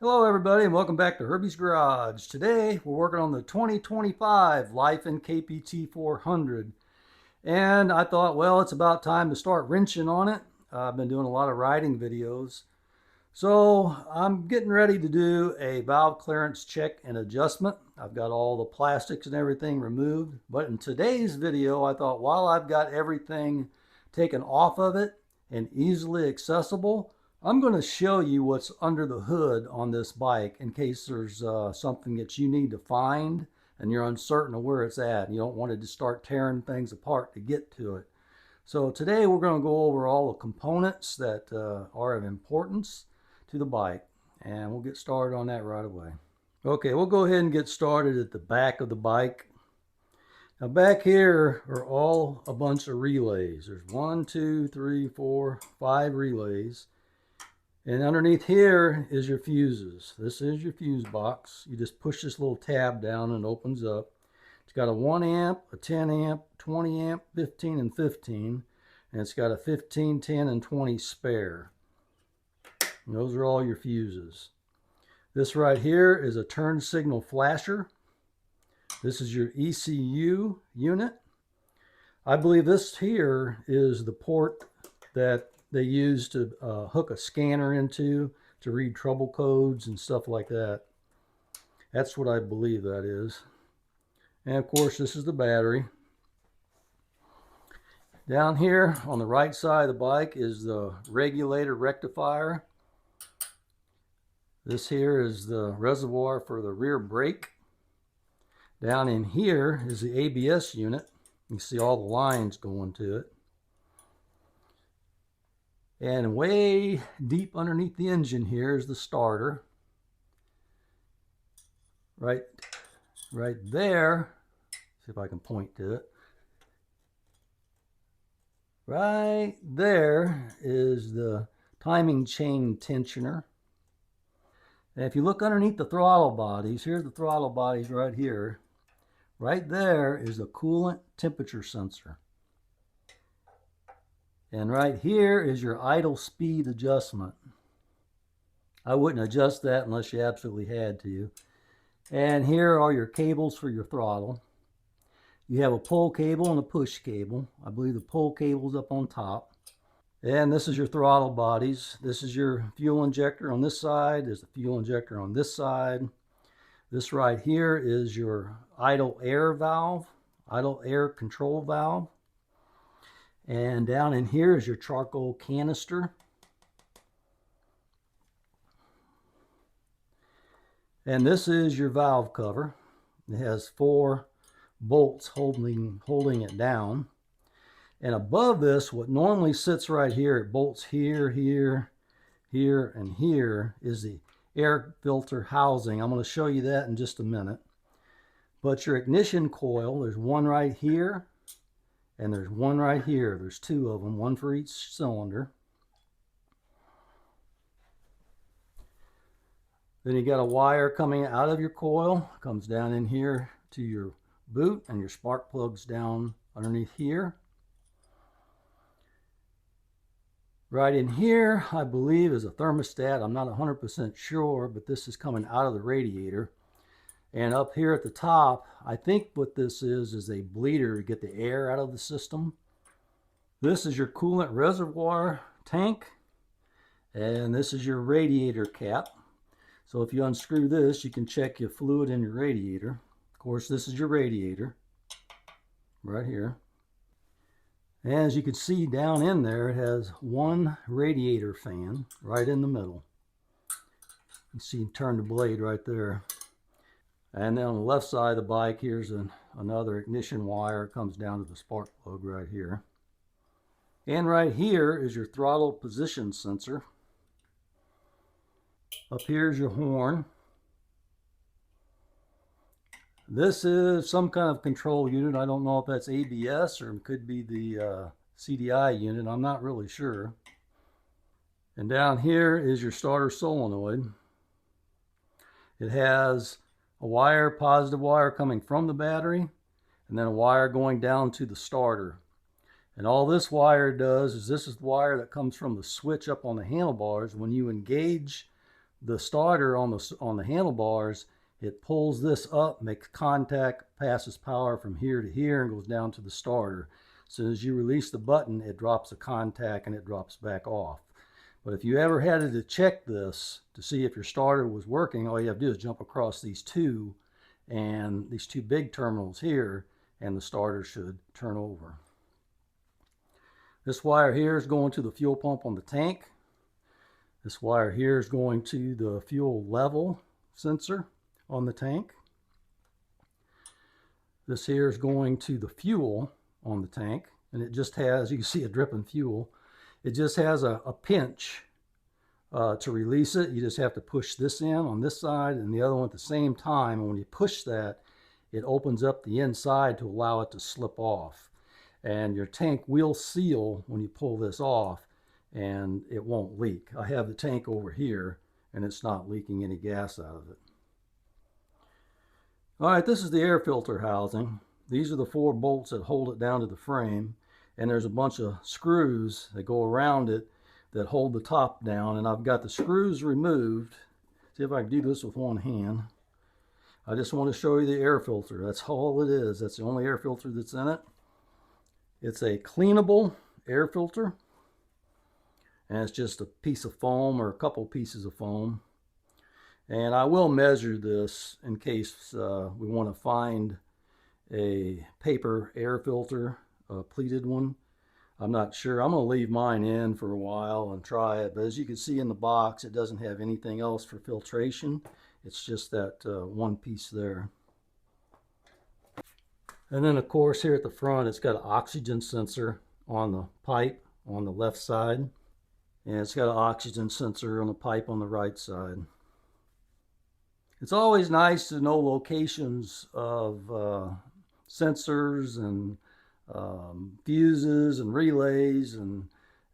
Hello everybody and welcome back to Herbies Garage. Today we're working on the 2025 LIFAN KPT 400 and I thought, well, it's about time to start wrenching on it. I've been doing a lot of riding videos. So I'm getting ready to do a valve clearance check and adjustment. I've got all the plastics and everything removed, but in today's video I thought while I've got everything taken off of it and easily accessible, I'm going to show you what's under the hood on this bike in case there's something that you need to find and you're uncertain of where it's at and you don't want to just start tearing things apart to get to it. So today we're going to go over all the components that are of importance to the bike, and we'll get started on that right away. Okay, we'll go ahead and get started at the back of the bike. Now back here are all a bunch of relays. There's 1, 2, 3, 4, 5 relays. And underneath here is your fuses. This is your fuse box. You just push this little tab down and it opens up. It's got a 1 amp, a 10 amp, 20 amp, 15 and 15. And it's got a 15, 10 and 20 spare. And those are all your fuses. This right here is a turn signal flasher. This is your ECU unit. I believe this here is the port that they use to hook a scanner into to read trouble codes and stuff like that. That's what I believe that is. And of course this is the battery. Down here on the right side of the bike is the regulator rectifier. This here is the reservoir for the rear brake. Down in here is the ABS unit. You can see all the lines going to it. And way deep underneath the engine here is the starter. Right there, see if I can point to it. Right there is the timing chain tensioner. And if you look underneath the throttle bodies, here's the throttle bodies right here. Right there is the coolant temperature sensor. And right here is your idle speed adjustment. I wouldn't adjust that unless you absolutely had to. And here are your cables for your throttle. You have a pull cable and a push cable. I believe the pull cable's up on top. And this is your throttle bodies. This is your fuel injector on this side. There's the fuel injector on this side. This right here is your idle air valve, idle air control valve. And down in here is your charcoal canister. And this is your valve cover. It has 4 bolts holding it down. And above this, what normally sits right here, it bolts here, here, here, and here, is the air filter housing. I'm going to show you that in just a minute. But your ignition coil, there's one right here, and there's one right here. There's 2 of them, one for each cylinder. Then you got a wire coming out of your coil, comes down in here to your boot, and your spark plug's down underneath here. Right in here, I believe, is a thermostat. I'm not 100% sure, but this is coming out of the radiator. And up here at the top, I think what this is a bleeder to get the air out of the system. This is your coolant reservoir tank, and this is your radiator cap. So if you unscrew this, you can check your fluid in your radiator. Of course, this is your radiator right here. And as you can see down in there, it has one radiator fan right in the middle. You see, turn the blade right there. And then on the left side of the bike, here's another ignition wire. It comes down to the spark plug right here. And right here is your throttle position sensor. Up here is your horn. This is some kind of control unit. I don't know if that's ABS or it could be the CDI unit. I'm not really sure. And down here is your starter solenoid. It has a wire, positive wire coming from the battery, and then a wire going down to the starter. And all this wire does is this is the wire that comes from the switch up on the handlebars. When you engage the starter on the handlebars, it pulls this up, makes contact, passes power from here to here, and goes down to the starter. As soon as you release the button, it drops the contact and it drops back off. But if you ever had to check this to see if your starter was working, all you have to do is jump across these two big terminals here, and the starter should turn over. This wire here is going to the fuel pump on the tank. This wire here is going to the fuel level sensor on the tank. This here is going to the fuel on the tank, and it just has, you can see it dripping fuel. It just has a pinch to release it. You just have to push this in on this side and the other one at the same time, and when you push that, it opens up the inside to allow it to slip off. And your tank will seal when you pull this off, and it won't leak. I have the tank over here, and it's not leaking any gas out of it. All right, this is the air filter housing. These are the 4 bolts that hold it down to the frame, and there's a bunch of screws that go around it that hold the top down, and I've got the screws removed. See if I can do this with one hand. I just want to show you the air filter. That's all it is. That's the only air filter that's in it. It's a cleanable air filter, and it's just a piece of foam or a couple pieces of foam. And I will measure this in case we want to find a paper air filter, a pleated one. I'm not sure. I'm going to leave mine in for a while and try it. But as you can see in the box, it doesn't have anything else for filtration. It's just that one piece there. And then, of course, here at the front, it's got an oxygen sensor on the pipe on the left side. And it's got an oxygen sensor on the pipe on the right side. It's always nice to know locations of sensors and fuses and relays and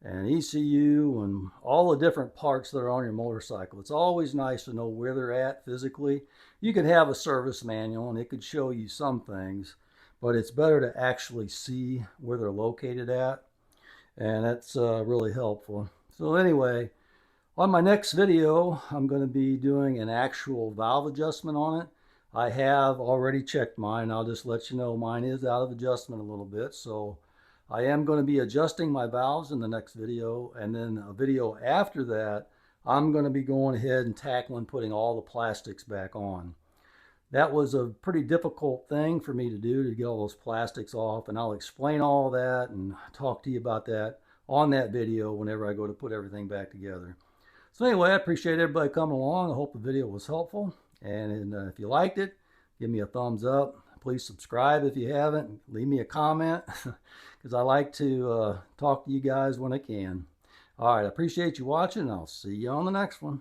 ECU and all the different parts that are on your motorcycle. It's always nice to know where they're at physically. You could have a service manual and it could show you some things, but it's better to actually see where they're located at, and that's really helpful. So anyway, on my next video, I'm going to be doing an actual valve adjustment on it. I have already checked mine. I'll just let you know mine is out of adjustment a little bit. So I am going to be adjusting my valves in the next video. And then a video after that, I'm going to be going ahead and tackling putting all the plastics back on. That was a pretty difficult thing for me to do, to get all those plastics off. And I'll explain all that and talk to you about that on that video whenever I go to put everything back together. So anyway, I appreciate everybody coming along. I hope the video was helpful. And if you liked it, give me a thumbs up. Please subscribe if you haven't. Leave me a comment because I like to talk to you guys when I can. All right, I appreciate you watching. I'll see you on the next one.